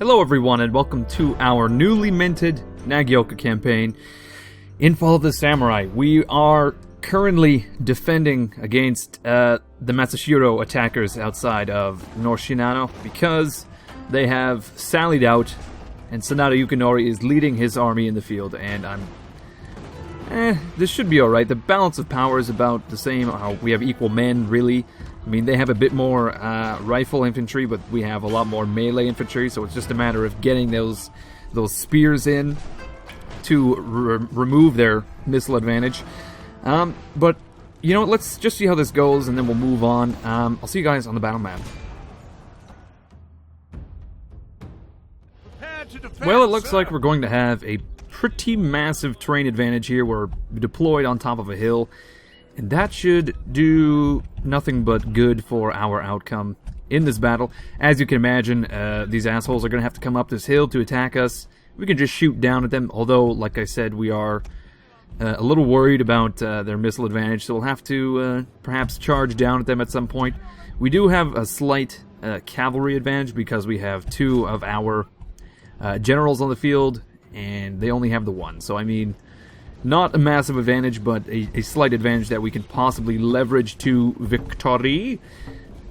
Hello everyone and welcome to our newly minted Nagaoka campaign in Fall of the Samurai. We are currently defending against the Matsushiro attackers outside of North Shinano because they have sallied out and Sanada Yukinori is leading his army in the field, and this should be alright. The balance of power is about the same. We have equal men, really. I mean, they have a bit more rifle infantry, but we have a lot more melee infantry, so it's just a matter of getting those spears in to remove their missile advantage. But, you know what, let's just see how this goes, and then we'll move on. I'll see you guys on the battle map. Well, it looks like we're going to have a pretty massive terrain advantage here. We're deployed on top of a hill, and that should do nothing but good for our outcome in this battle. As you can imagine, these assholes are going to have to come up this hill to attack us. We can just shoot down at them, although, like I said, we are a little worried about their missile advantage, so we'll have to perhaps charge down at them at some point. We do have a slight cavalry advantage because we have two of our generals on the field, and they only have the one. So, I mean, not a massive advantage, but a slight advantage that we can possibly leverage to victory.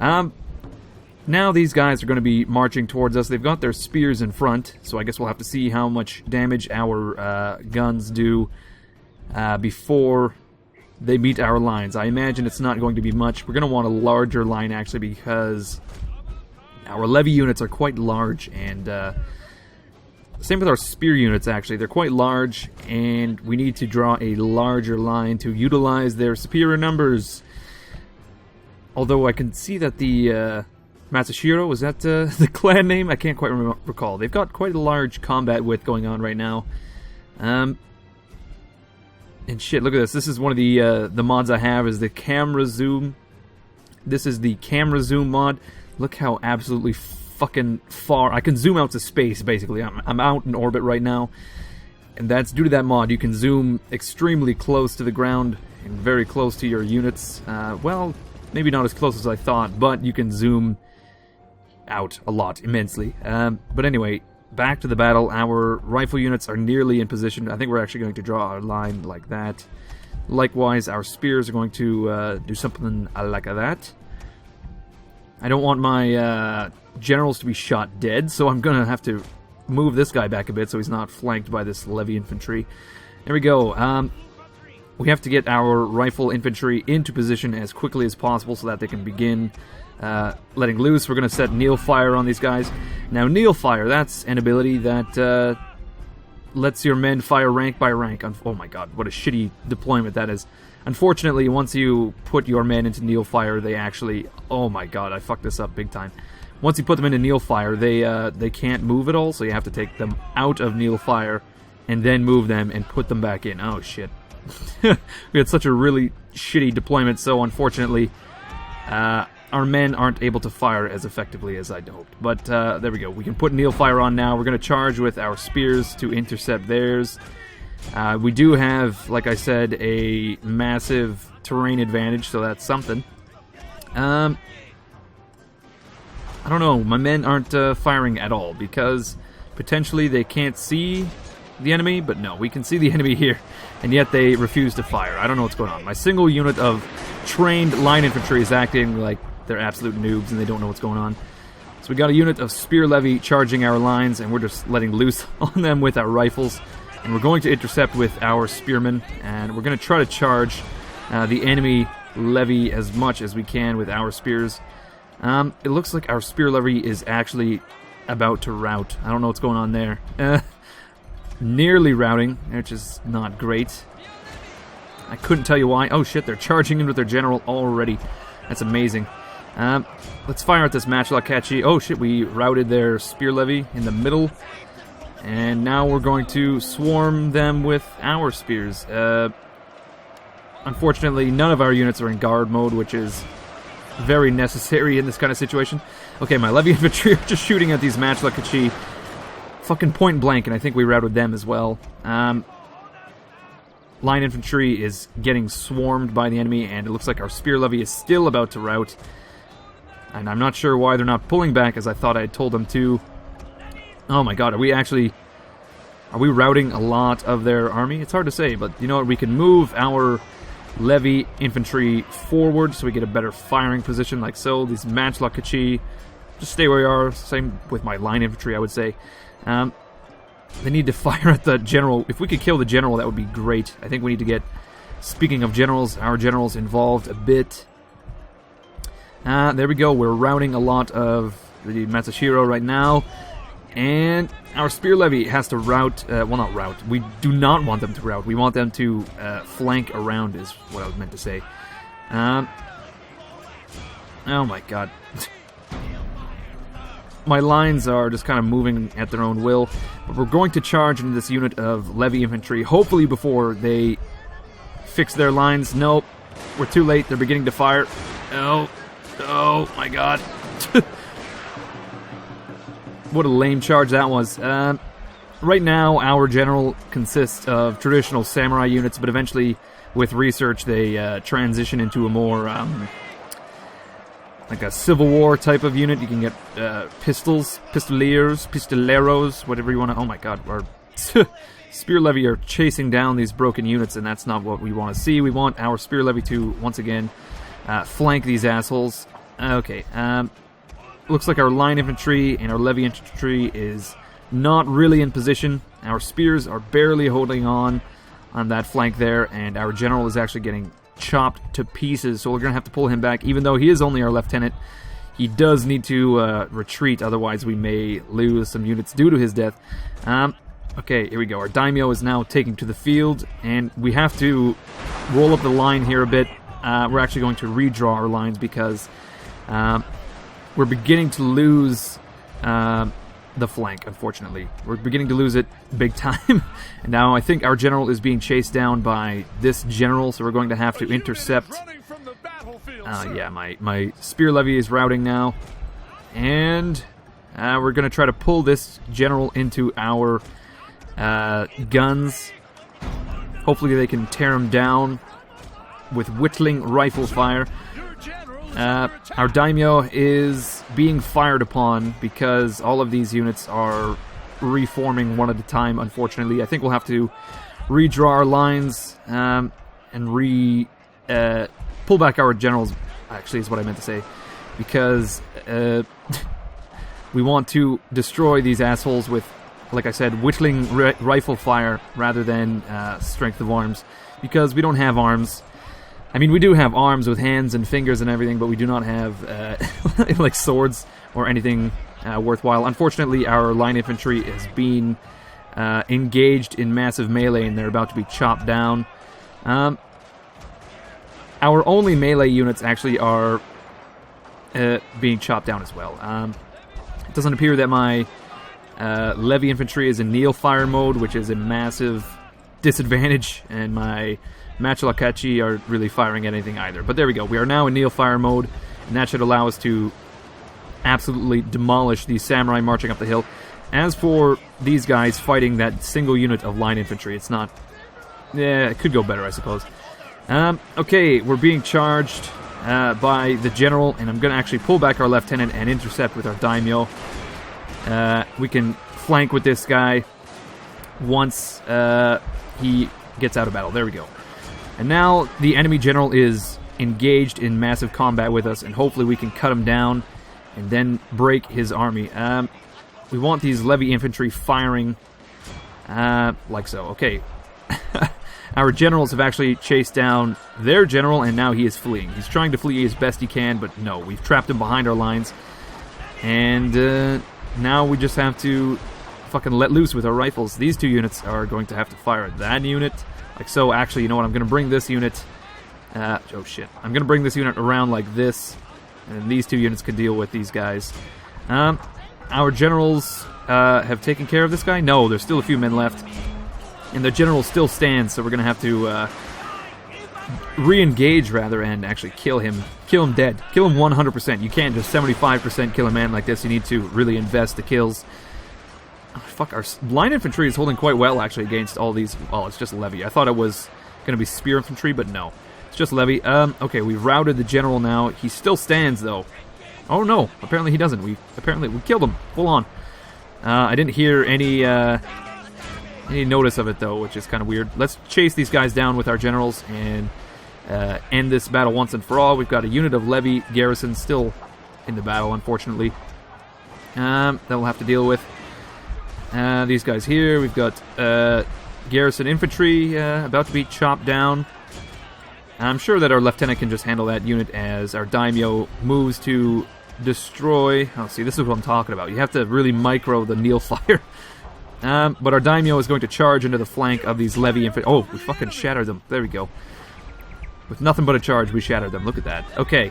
Now these guys are going to be marching towards us. They've got their spears in front, so I guess we'll have to see how much damage our guns do before they meet our lines. I imagine it's not going to be much. We're going to want a larger line, actually, because our levy units are quite large, and same with our spear units, actually. They're quite large, and we need to draw a larger line to utilize their superior numbers. Although I can see that the Matsushiro, was that the clan name? I can't quite recall. They've got quite a large combat width going on right now. And shit, look at this. This is one of the mods I have, is the camera zoom. This is the camera zoom mod. Look how absolutely fucking far I can zoom out to space. Basically, I'm out in orbit right now, and that's due to that mod. You can zoom extremely close to the ground and very close to your units. Well, maybe not as close as I thought, but you can zoom out a lot, immensely. But anyway, back to the battle. Our rifle units are nearly in position. I think we're actually going to draw our line like that. Likewise, our spears are going to do something like that. I don't want my generals to be shot dead, so I'm going to have to move this guy back a bit so he's not flanked by this levy infantry. There we go. We have to get our rifle infantry into position as quickly as possible so that they can begin letting loose. We're going to set Neil Fire on these guys. Now, Neil Fire, that's an ability that lets your men fire rank by rank. Oh my god, what a shitty deployment that is. Unfortunately, once you put your men into Neil Fire, they actually... Oh my god, I fucked this up big time. Once you put them into Neil Fire, they can't move at all, so you have to take them out of Neil Fire and then move them and put them back in. Oh shit. We had such a really shitty deployment, so unfortunately, our men aren't able to fire as effectively as I'd hoped. But there we go. We can put Neil Fire on now. We're going to charge with our spears to intercept theirs. We do have, like I said, a massive terrain advantage, so that's something. I don't know. My men aren't firing at all because potentially they can't see the enemy, but no, we can see the enemy here, and yet they refuse to fire. I don't know what's going on. My single unit of trained line infantry is acting like they're absolute noobs and they don't know what's going on. So we got a unit of spear levy charging our lines, and we're just letting loose on them with our rifles. And we're going to intercept with our spearmen, and we're going to try to charge the enemy levy as much as we can with our spears. It looks like our spear levy is actually about to rout. I don't know what's going on there. Nearly routing, which is not great. I couldn't tell you why. Oh shit, they're charging in with their general already. That's amazing. Let's fire at this matchlock catchy. Oh shit, we routed their spear levy in the middle. And now we're going to swarm them with our spears. Unfortunately, none of our units are in guard mode, which is very necessary in this kind of situation. Okay, my levy infantry are just shooting at these matchlock catchy fucking point blank, and I think we routed them as well. Line infantry is getting swarmed by the enemy, and it looks like our spear levy is still about to rout. And I'm not sure why they're not pulling back, as I thought I had told them to. Oh my god, are we routing a lot of their army? It's hard to say, but you know what? We can move our levy infantry forward so we get a better firing position, like so. These matchlock Kachi, just stay where you are. Same with my line infantry, I would say. They need to fire at the general. If we could kill the general, that would be great. I think we need to get, speaking of generals, our generals involved a bit. There we go. We're routing a lot of the Matsushiro right now. And our spear levy has to route, well, not route. We do not want them to route. We want them to flank around is what I was meant to say. Oh my god. My lines are just kind of moving at their own will. But we're going to charge into this unit of levy infantry, hopefully before they fix their lines. Nope. We're too late. They're beginning to fire. Oh my god. What a lame charge that was. Right now, our general consists of traditional samurai units, but eventually, with research, they transition into a more, like a Civil War type of unit. You can get pistols, pistoleros, whatever you want to... Oh my god, our spear levy are chasing down these broken units, and that's not what we want to see. We want our spear levy to, once again, flank these assholes. Okay, looks like our line infantry and our levy infantry is not really in position. Our spears are barely holding on that flank there, and our general is actually getting chopped to pieces, so we're going to have to pull him back. Even though he is only our lieutenant, he does need to retreat, otherwise we may lose some units due to his death. Okay, here we go. Our daimyo is now taking to the field, and we have to roll up the line here a bit. We're actually going to redraw our lines because we're beginning to lose the flank, unfortunately. We're beginning to lose it big time. And now I think our general is being chased down by this general, so we're going to have to intercept. Yeah, my spear levy is routing now. And we're going to try to pull this general into our guns. Hopefully they can tear him down with whittling rifle fire. Our daimyo is being fired upon because all of these units are reforming one at a time, unfortunately. I think we'll have to redraw our lines and pull back our generals, actually, is what I meant to say. Because we want to destroy these assholes with, like I said, whittling rifle fire rather than strength of arms. Because we don't have arms. I mean, we do have arms with hands and fingers and everything, but we do not have, like, swords or anything worthwhile. Unfortunately, our line infantry is being engaged in massive melee, and they're about to be chopped down. Our only melee units actually are being chopped down as well. It doesn't appear that my levy infantry is in Neil fire mode, which is a massive disadvantage, and my Machilakachi aren't really firing at anything either. But there we go. We are now in Neil fire mode, and that should allow us to absolutely demolish these samurai marching up the hill. As for these guys fighting that single unit of line infantry, it's not... Yeah, it could go better, I suppose. Okay, we're being charged by the general, and I'm going to actually pull back our lieutenant and intercept with our daimyo. We can flank with this guy once he gets out of battle. There we go. And now the enemy general is engaged in massive combat with us, and hopefully we can cut him down and then break his army. We want these levy infantry firing like so. Okay. Our generals have actually chased down their general, and now he is fleeing. He's trying to flee as best he can, but no, we've trapped him behind our lines. And now we just have to fucking let loose with our rifles. These two units are going to have to fire at that unit. Like so. Actually, you know what? I'm going to bring this unit... oh shit. I'm going to bring this unit around like this, and these two units can deal with these guys. Our generals have taken care of this guy? No, there's still a few men left. And the general still stands, so we're going to have to re-engage, rather, and actually kill him. Kill him dead. Kill him 100%. You can't just 75% kill a man like this. You need to really invest the kills. Oh, fuck, our line infantry is holding quite well, actually, against all these... Well, it's just levy. I thought it was going to be spear infantry, but no. It's just levy. Okay, we've routed the general now. He still stands, though. Oh, no. Apparently he doesn't. We killed him. Full on. I didn't hear any notice of it, though, which is kind of weird. Let's chase these guys down with our generals and end this battle once and for all. We've got a unit of levy garrison still in the battle, unfortunately. That we'll have to deal with. These guys here, we've got garrison infantry about to be chopped down. I'm sure that our lieutenant can just handle that unit as our daimyo moves to destroy... Oh, see, this is what I'm talking about. You have to really micro the Neil fire. But our daimyo is going to charge into the flank of these levy infantry. Oh, we fucking shattered them. There we go. With nothing but a charge, we shattered them. Look at that. Okay.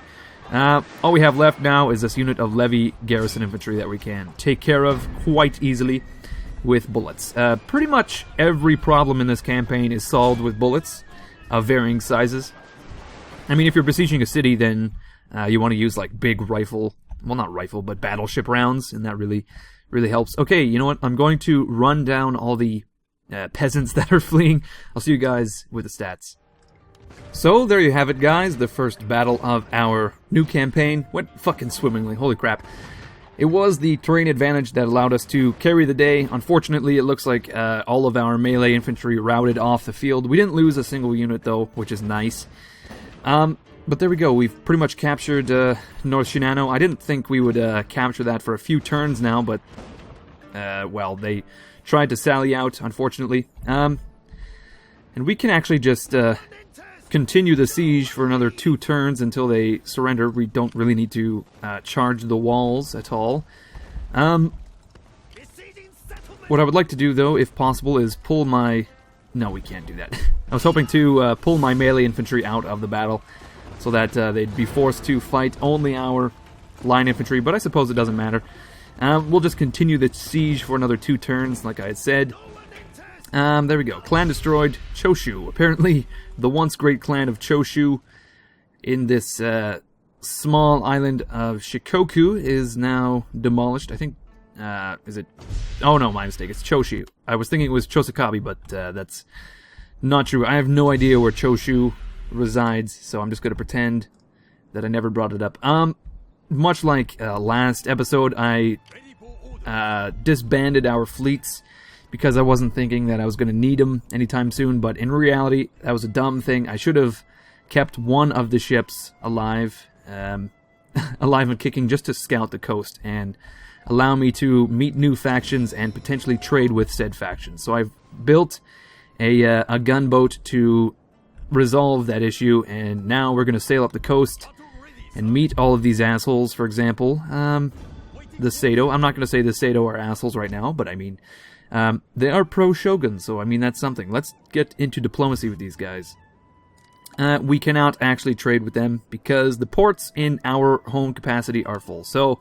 All we have left now is this unit of levy garrison infantry that we can take care of quite easily with bullets. Pretty much every problem in this campaign is solved with bullets of varying sizes. I mean, if you're besieging a city, then you want to use like big rifle, well, not rifle, but battleship rounds, and that really helps. Okay, you know what? I'm going to run down all the peasants that are fleeing. I'll see you guys with the stats. So, there you have it, guys. The first battle of our new campaign went fucking swimmingly. Holy crap. It was the terrain advantage that allowed us to carry the day. Unfortunately, it looks like all of our melee infantry routed off the field. We didn't lose a single unit, though, which is nice. But there we go. We've pretty much captured North Shinano. I didn't think we would capture that for a few turns now, but, well, they tried to sally out, unfortunately. And we can actually just continue the siege for another 2 turns until they surrender. We don't really need to charge the walls at all. What I would like to do, though, if possible, is pull my... No, we can't do that. I was hoping to pull my melee infantry out of the battle so that they'd be forced to fight only our line infantry, but I suppose it doesn't matter. We'll just continue the siege for another 2 turns, like I had said. There we go. Clan destroyed. Choshu. Apparently, the once great clan of Choshu in this small island of Shikoku is now demolished. I think, is it... Oh no, my mistake. It's Choshu. I was thinking it was Chosakabe, but that's not true. I have no idea where Choshu resides, so I'm just going to pretend that I never brought it up. Much like last episode, I disbanded our fleets because I wasn't thinking that I was going to need them anytime soon, but in reality, that was a dumb thing. I should have kept one of the ships alive, alive and kicking, just to scout the coast and allow me to meet new factions and potentially trade with said factions. So I've built a gunboat to resolve that issue, and now we're going to sail up the coast and meet all of these assholes. For example, the Sato. I'm not going to say the Sato are assholes right now, but I mean, they are pro-Shogun, so I mean, that's something. Let's get into diplomacy with these guys. We cannot actually trade with them because the ports in our home capacity are full. So,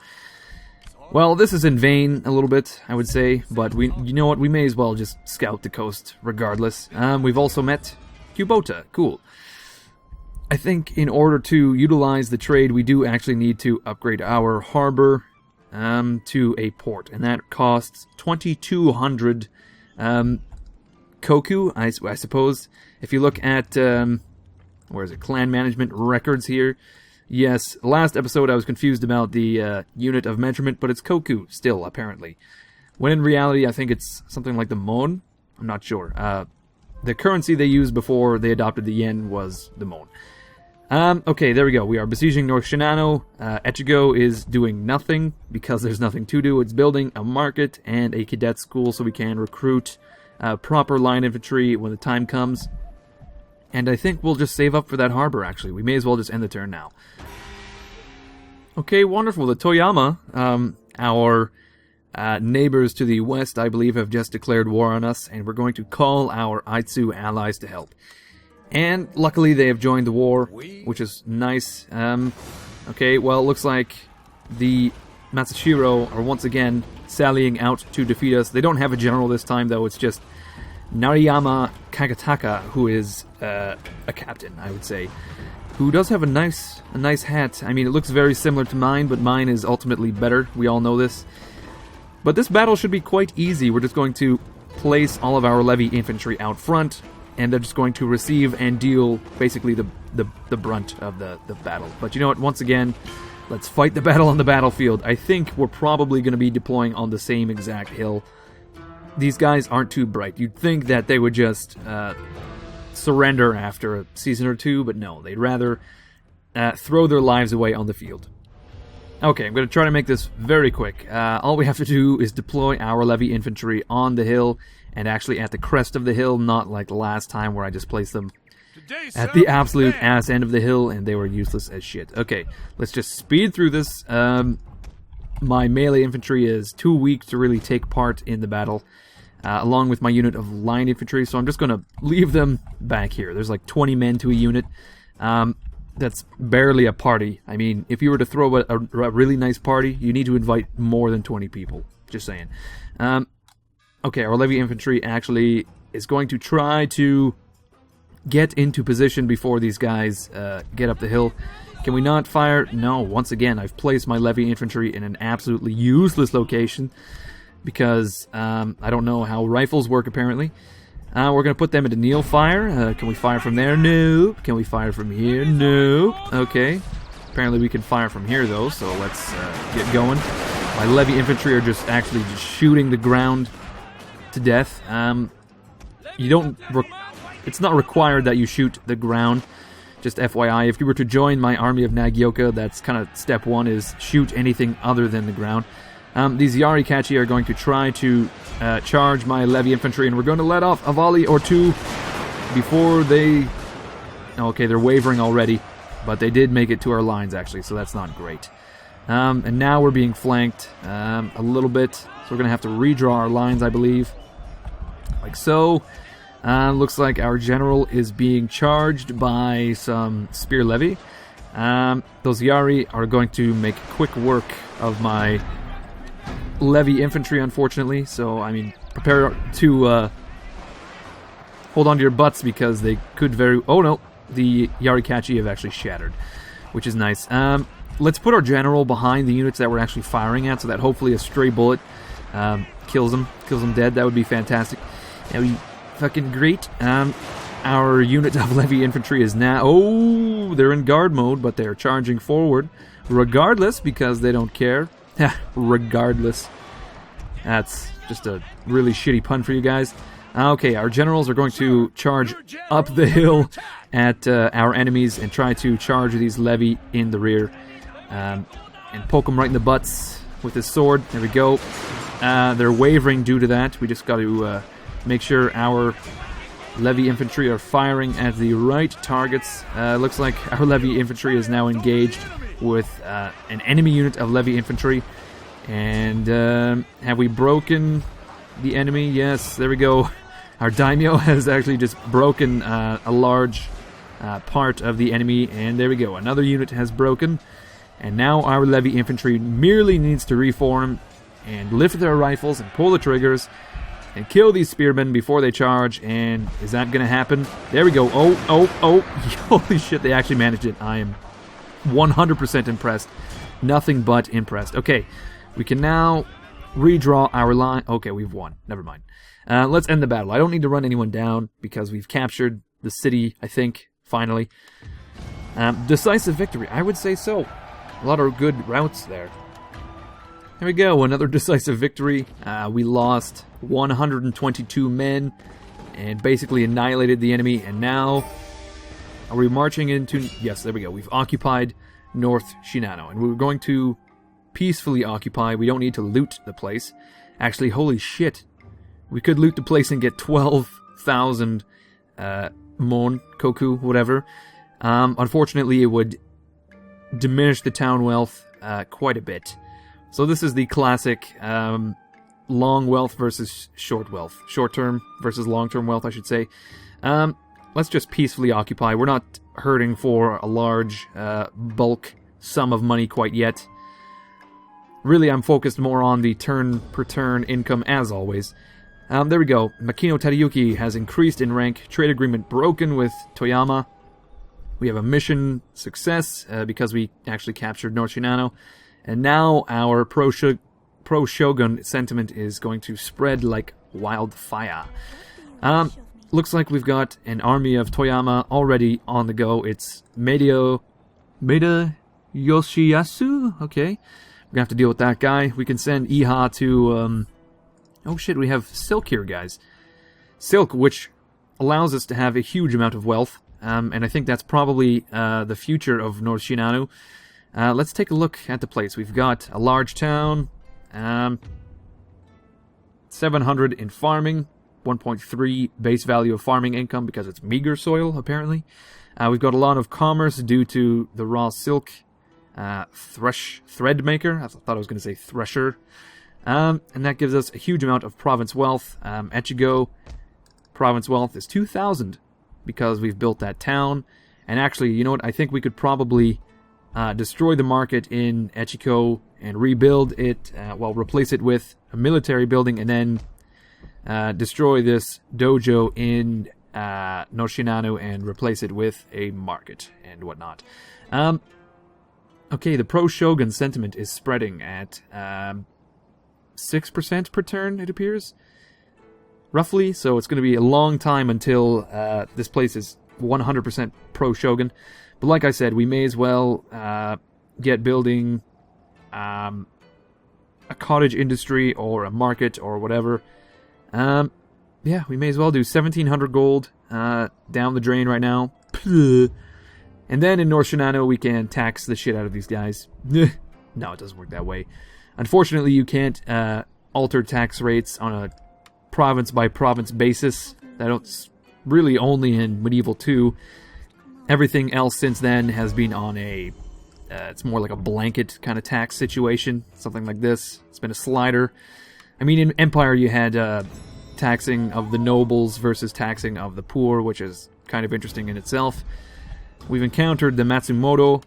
well, this is in vain a little bit, I would say, but you know what, we may as well just scout the coast regardless. We've also met Kubota. Cool. I think in order to utilize the trade, we do actually need to upgrade our harbor to a port, and that costs 2,200 koku, I suppose. If you look at, where is it, clan management records here. Yes, last episode I was confused about the unit of measurement, but it's koku still, apparently. When in reality, I think it's something like the mon. I'm not sure. The currency they used before they adopted the yen was the mon. Okay, there we go. We are besieging North Shinano. Echigo is doing nothing because there's nothing to do. It's building a market and a cadet school so we can recruit proper line infantry when the time comes. And I think we'll just save up for that harbor, actually. We may as well just end the turn now. Okay, wonderful. The Toyama, our neighbors to the west, I believe, have just declared war on us, and we're going to call our Aitsu allies to help. And luckily they have joined the war, which is nice. Okay, well, it looks like the Matsushiro are once again sallying out to defeat us. They don't have a general this time, though. It's just Nariyama Kagataka, who is a captain, I would say, who does have a nice hat. I mean, it looks very similar to mine, but mine is ultimately better. We all know this. But this battle should be quite easy. We're just going to place all of our levy infantry out front, and they're just going to receive and deal basically the brunt of the battle. But you know what? Once again, Let's fight the battle on the battlefield. I think we're probably going to be deploying on the same exact hill. These guys aren't too bright. You'd think that they would just surrender after a season or two, but no. They'd rather throw their lives away on the field. Okay, I'm going to try to make this very quick. All we have to do is deploy our levy infantry on the hill, and actually at the crest of the hill, not like the last time where I just placed them at the absolute ass end of the hill, and they were useless as shit. Okay, let's just speed through this. My melee infantry is too weak to really take part in the battle, along with my unit of line infantry, so I'm just going to leave them back here. There's like 20 men to a unit. That's barely a party. I mean, if you were to throw a really nice party, you need to invite more than 20 people. Just saying. Okay, our levy infantry actually is going to try to get into position before these guys get up the hill. Can we not fire? No, once again, I've placed my levy infantry in an absolutely useless location because I don't know how rifles work, apparently. We're going to put them into kneel fire. Can we fire from there? No. Can we fire from here? No. Okay. Apparently we can fire from here, though, so let's get going. My levy infantry are just actually just shooting the ground to death. You don't... It's not required that you shoot the ground. Just FYI, if you were to join my army of Nagaoka, that's kind of step one, is shoot anything other than the ground. These Yarikachi are going to try to charge my levy infantry, and we're going to let off a volley or two before they... Okay, they're wavering already, but they did make it to our lines, actually, so that's not great. And now we're being flanked a little bit, so we're going to have to redraw our lines, I believe. Like so. Looks like our general is being charged by some spear levy. Those Yari are going to make quick work of my levy infantry, unfortunately. So, I mean, prepare to hold on to your butts because they could very... Oh, no. The Yarikachi have actually shattered, which is nice. Let's put our general behind the units that we're actually firing at so that hopefully a stray bullet kills them dead. That would be fantastic. That would be fucking great. Our unit of levy infantry is now... Oh, they're in guard mode, but they're charging forward regardless because they don't care. Regardless. That's just a really shitty pun for you guys. Okay, our generals are going to charge up the hill at our enemies and try to charge these levy in the rear. And poke them right in the butts with his sword. There we go. They're wavering due to that. We just got to make sure our levy infantry are firing at the right targets. Looks like our levy infantry is now engaged with an enemy unit of levy infantry. And have we broken the enemy? Yes, there we go. Our daimyo has actually just broken a large part of the enemy. And there we go. Another unit has broken. And now our levy infantry merely needs to reform and lift their rifles and pull the triggers and kill these spearmen before they charge. And is that going to happen? There we go. Oh. Holy shit, they actually managed it. I am 100% impressed. Nothing but impressed. Okay, we can now redraw our line. Okay, we've won. Never mind. Let's end the battle. I don't need to run anyone down because we've captured the city, I think, finally. Decisive victory. I would say so. A lot of good routes there. There we go, another decisive victory. We lost 122 men and basically annihilated the enemy. And now, are we marching into... Yes, there we go. We've occupied North Shinano. And we're going to peacefully occupy. We don't need to loot the place. Actually, holy shit. We could loot the place and get 12,000 mon, koku, whatever. Unfortunately, it would diminish the town wealth quite a bit. So this is the classic long wealth versus short wealth. Short-term versus long-term wealth, I should say. Let's just peacefully occupy. We're not hurting for a large bulk sum of money quite yet. Really, I'm focused more on the turn-per-turn income, as always. There we go. Makino Tadayuki has increased in rank. Trade agreement broken with Toyama. We have a mission success because we actually captured North Shinano. And now our pro-Shogun sentiment is going to spread like wildfire. Looks like we've got an army of Toyama already on the go. It's Maeda Yoshiyasu? Okay. We're gonna have to deal with that guy. We can send Iha to, oh shit, we have Silk here, guys. Silk, which allows us to have a huge amount of wealth. And I think that's probably the future of North Shinano. Let's take a look at the place. We've got a large town. 700 in farming. 1.3 base value of farming income because it's meager soil, apparently. We've got a lot of commerce due to the raw silk thread maker. I thought I was going to say thresher. And that gives us a huge amount of province wealth. Echigo province wealth is 2,000 because we've built that town. And actually, you know what? I think we could probably destroy the market in Echigo and rebuild it, replace it with a military building, and then destroy this dojo in Noshinano and replace it with a market and whatnot. Okay, the pro-shogun sentiment is spreading at 6% per turn, it appears. Roughly, so it's going to be a long time until this place is 100% pro-shogun. But like I said, we may as well get building a cottage industry or a market or whatever. Yeah, we may as well do 1,700 gold down the drain right now. And then in North Shinano, we can tax the shit out of these guys. No, it doesn't work that way. Unfortunately, you can't alter tax rates on a province-by-province basis. That's really only in Medieval 2. Everything else since then has been on a... it's more like a blanket kind of tax situation. Something like this. It's been a slider. I mean, in Empire, you had taxing of the nobles versus taxing of the poor, which is kind of interesting in itself. We've encountered the Matsumoto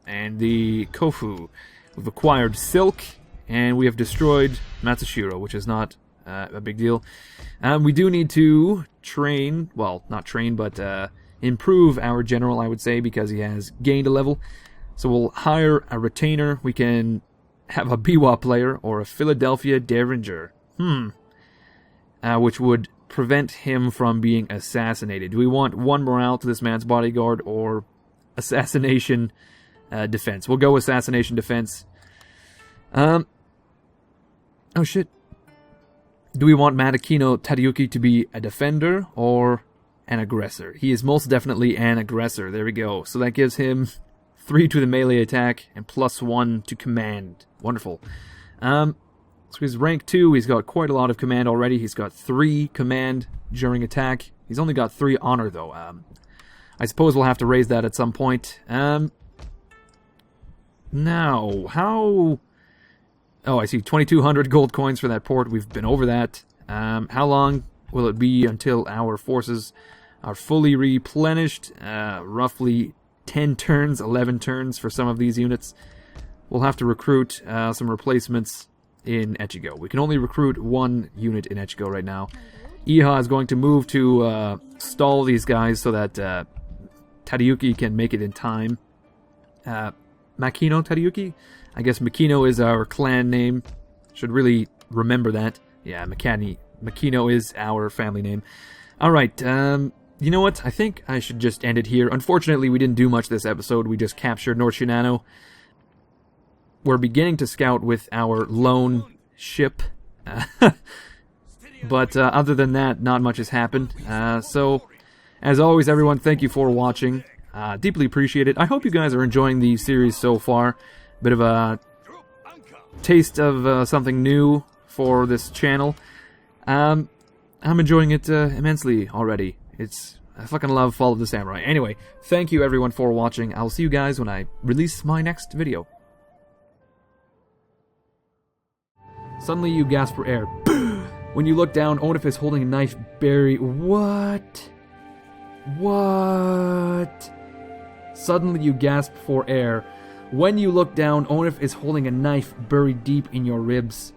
and the Kofu. We've acquired silk, and we have destroyed Matsushiro, which is not a big deal. We do need to train, well, not train, but improve our general, I would say, because he has gained a level. So we'll hire a retainer. We can have a Biwa player or a Philadelphia Derringer. Which would prevent him from being assassinated. Do we want 1 morale to this man's bodyguard or assassination defense? We'll go assassination defense. Oh shit. Do we want Matakino Tadayuki to be a defender or an aggressor? He is most definitely an aggressor. There we go. So that gives him 3 to the melee attack and +1 to command. Wonderful. So he's rank 2. He's got quite a lot of command already. He's got 3 command during attack. He's only got 3 honor, though. I suppose we'll have to raise that at some point. Now, how... Oh, I see. 2,200 gold coins for that port. We've been over that. How long will it be until our forces are fully replenished? Roughly 10 turns, 11 turns for some of these units. We'll have to recruit some replacements in Echigo. We can only recruit 1 unit in Echigo right now. Iha is going to move to stall these guys so that Tadayuki can make it in time. Makino Tadayuki? I guess Makino is our clan name. Should really remember that. Yeah, Makino is our family name. Alright, you know what? I think I should just end it here. Unfortunately, we didn't do much this episode. We just captured North Shinano. We're beginning to scout with our lone ship. But other than that, not much has happened. So, as always, everyone, thank you for watching. Deeply appreciate it. I hope you guys are enjoying the series so far. Bit of a taste of something new for this channel. I'm enjoying it immensely already. I fucking love Fall of the Samurai. Anyway, thank you everyone for watching. I'll see you guys when I release my next video. Suddenly you gasp for air. When you look down, Onif is holding a knife buried... What? What? Suddenly you gasp for air. When you look down, Onif is holding a knife buried deep in your ribs.